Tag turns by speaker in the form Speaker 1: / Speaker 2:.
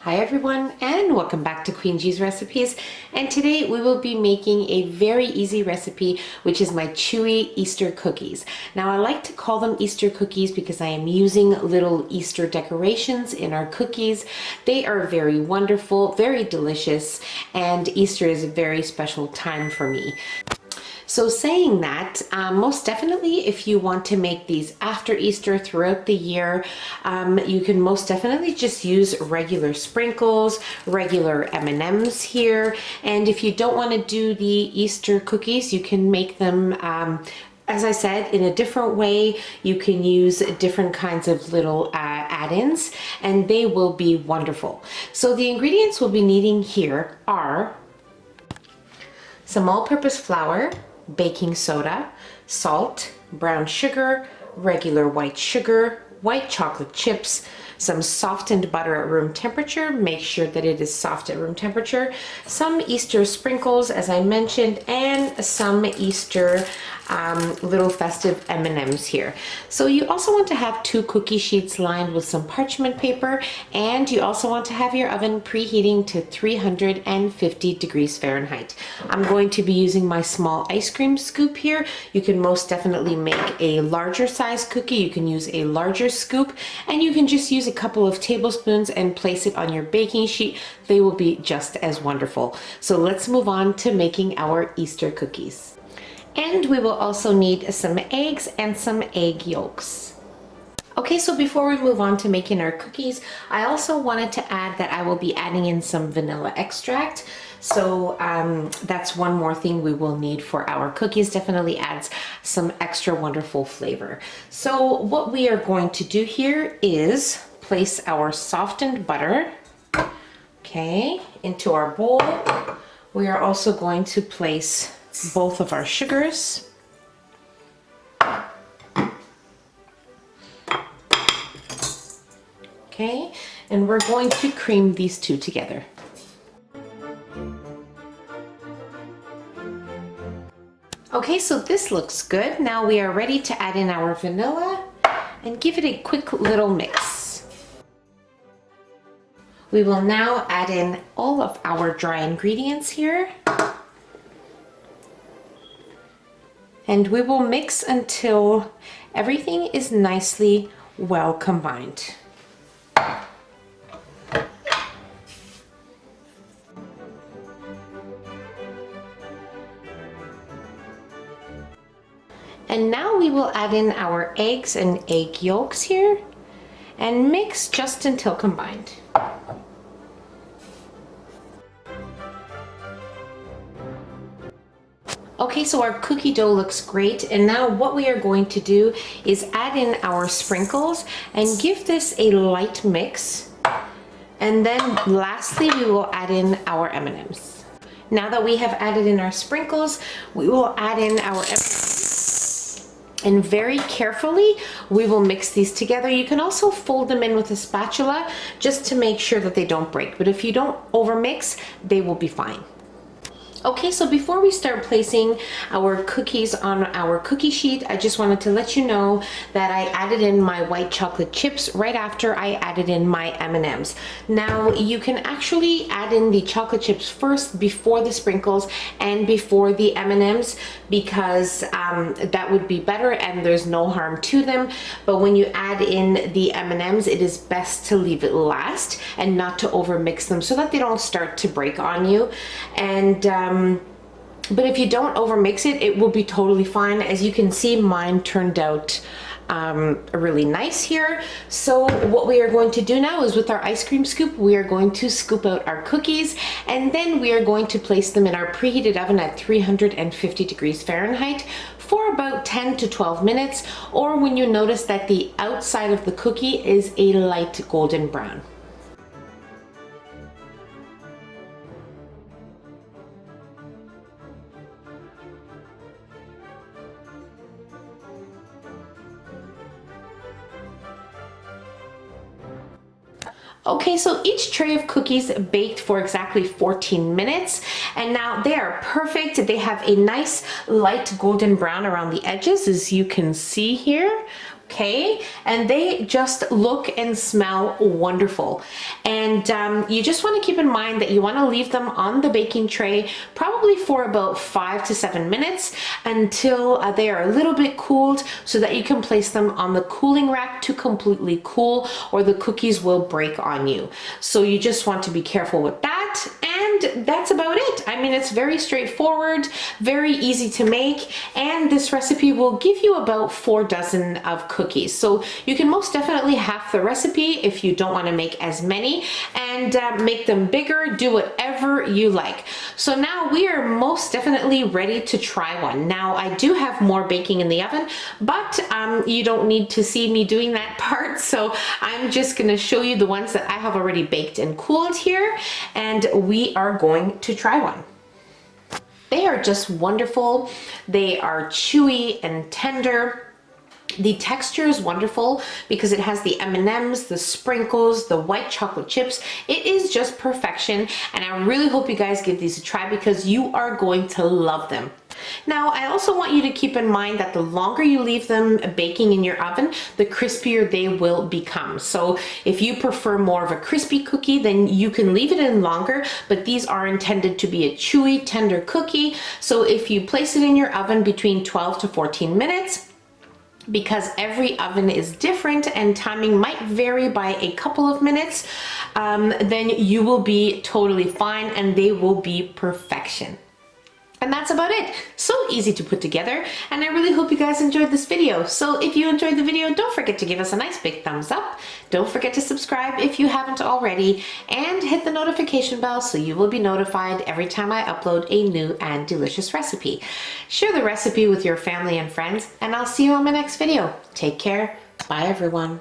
Speaker 1: Hi everyone, and welcome back to Queen G's Recipes. And today we will be making a very easy recipe, which is my Chewy Easter cookies. Now I like to call them Easter cookies because I am using little Easter decorations in our cookies. They are very wonderful, very delicious, and Easter is a very special time for me. So saying that, most definitely if you want to make these after Easter throughout the year, you can most definitely just use regular sprinkles, regular M&Ms here. And if you don't want to do the Easter cookies, you can make them as I said, in a different way. You can use different kinds of little add-ins and they will be wonderful. So the ingredients we'll be needing here are some all-purpose flour, baking soda, salt, brown sugar, regular white sugar, white chocolate chips, some softened butter at room temperature. Make sure that it is soft at room temperature. Some Easter sprinkles, as I mentioned, and some Easter little festive M&Ms here. So you also want to have 2 cookie sheets lined with some parchment paper, and you also want to have your oven preheating to 350 degrees Fahrenheit. I'm going to be using my small ice cream scoop here. You can most definitely make a larger size cookie. You can use a larger scoop, and you can just use a couple of tablespoons and place it on your baking sheet. They will be just as wonderful. So let's move on to making our Easter cookies. And we will also need some eggs and some egg yolks. Okay, so before we move on to making our cookies, I also wanted to add that I will be adding in some vanilla extract. So that's one more thing we will need for our cookies. Definitely adds some extra wonderful flavor. So what we are going to do here is place our softened butter, okay, into our bowl. We are also going to place both of our sugars. Okay, and we're going to cream these two together. Okay, so this looks good. Now we are ready to add in our vanilla and give it a quick little mix. We will now add in all of our dry ingredients here. And we will mix until everything is nicely well combined. And now we will add in our eggs and egg yolks here and mix just until combined. Okay, so our cookie dough looks great, and now what we are going to do is add in our sprinkles and give this a light mix. And then lastly, we will add in our M&Ms. Now that we have added in our sprinkles, we will add in our M&Ms. And very carefully, we will mix these together. You can also fold them in with a spatula just to make sure that they don't break. But if you don't overmix, they will be fine. Okay, so before we start placing our cookies on our cookie sheet, I just wanted to let you know that I added in my white chocolate chips right after I added in my M&Ms. Now, you can actually add in the chocolate chips first before the sprinkles and before the M&Ms because that would be better and there's no harm to them. But when you add in the M&Ms, it is best to leave it last and not to overmix them so that they don't start to break on you. And but if you don't overmix it, it will be totally fine. As you can see, mine turned out really nice here. So what we are going to do now is with our ice cream scoop, we are going to scoop out our cookies and then we are going to place them in our preheated oven at 350 degrees Fahrenheit for about 10 to 12 minutes, or when you notice that the outside of the cookie is a light golden brown. Okay, so each tray of cookies baked for exactly 14 minutes, and now they are perfect. They have a nice light golden brown around the edges, as you can see here. okay? And they just look and smell wonderful. And you just want to keep in mind that you want to leave them on the baking tray probably for about 5 to 7 minutes until they are a little bit cooled, so that you can place them on the cooling rack to completely cool, or the cookies will break on you. So you just want to be careful with that. And that's about it. I mean, it's very straightforward, very easy to make, and this recipe will give you about 4 dozen of cookies. So you can most definitely half the recipe if you don't want to make as many, and make them bigger, do whatever you like. So now we are most definitely ready to try one. Now I do have more baking in the oven, but you don't need to see me doing that part. So I'm just gonna show you the ones that I have already baked and cooled here, and we are going to try one. They are just wonderful. They are chewy and tender. The texture is wonderful because it has the M&Ms, the sprinkles, the white chocolate chips. It is just perfection, and I really hope you guys give these a try because you are going to love them. Now, I also want you to keep in mind that the longer you leave them baking in your oven, the crispier they will become. So if you prefer more of a crispy cookie, then you can leave it in longer, but these are intended to be a chewy, tender cookie. So if you place it in your oven between 12 to 14 minutes, because every oven is different and timing might vary by a couple of minutes, then you will be totally fine and they will be perfection. And that's about it. So easy to put together, and I really hope you guys enjoyed this video. So if you enjoyed the video, don't forget to give us a nice big thumbs up. Don't forget to subscribe if you haven't already, and hit the notification bell so you will be notified every time I upload a new and delicious recipe. Share the recipe with your family and friends, and I'll see you on my next video. Take care. Bye everyone.